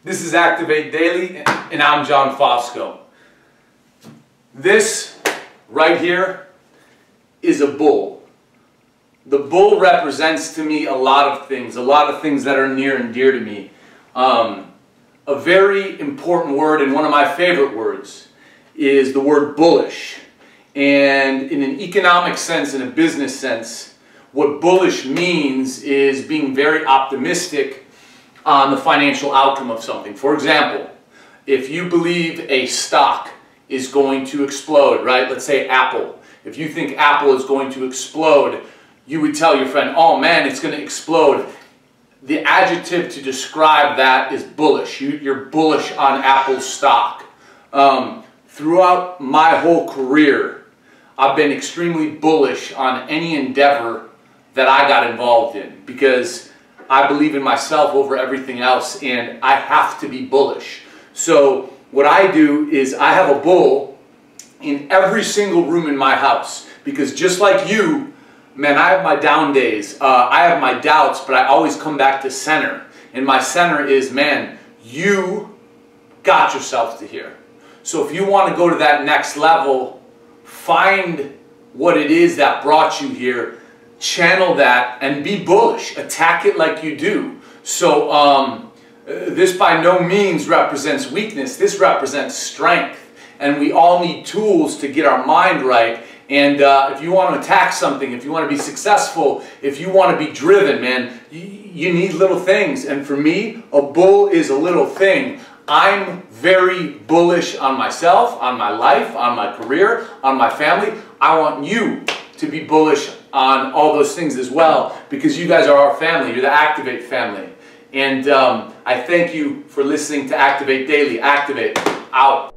This is Activate Daily, and I'm John Fosco. This right here is a bull. The bull represents to me a lot of things that are near and dear to me. A very important word, and one of my favorite words, is the word bullish. And in an economic sense, in a business sense, what bullish means is being very optimistic on the financial outcome of something. For example, if you believe a stock is going to explode, right? Let's say Apple. If you think Apple is going to explode, you would tell your friend, oh man, it's going to explode. The adjective to describe that is bullish. You're bullish on Apple's stock. Throughout my whole career, I've been extremely bullish on any endeavor that I got involved in because I believe in myself over everything else, and I have to be bullish. So what I do is I have a bull in every single room in my house, because just like you, man, I have my down days, I have my doubts, but I always come back to center. And my center is, man, you got yourself to here. So if you want to go to that next level, find what it is that brought you here, channel that, and be bullish. Attack it like you do. So this by no means represents weakness. This represents strength. And we all need tools to get our mind right. And if you want to attack something, if you want to be successful, if you want to be driven, man, you need little things. And for me, a bull is a little thing. I'm very bullish on myself, on my life, on my career, on my family. I want you to be bullish on all those things as well, because you guys are our family. You're the Activate family. And I thank you for listening to Activate Daily. Activate. Out.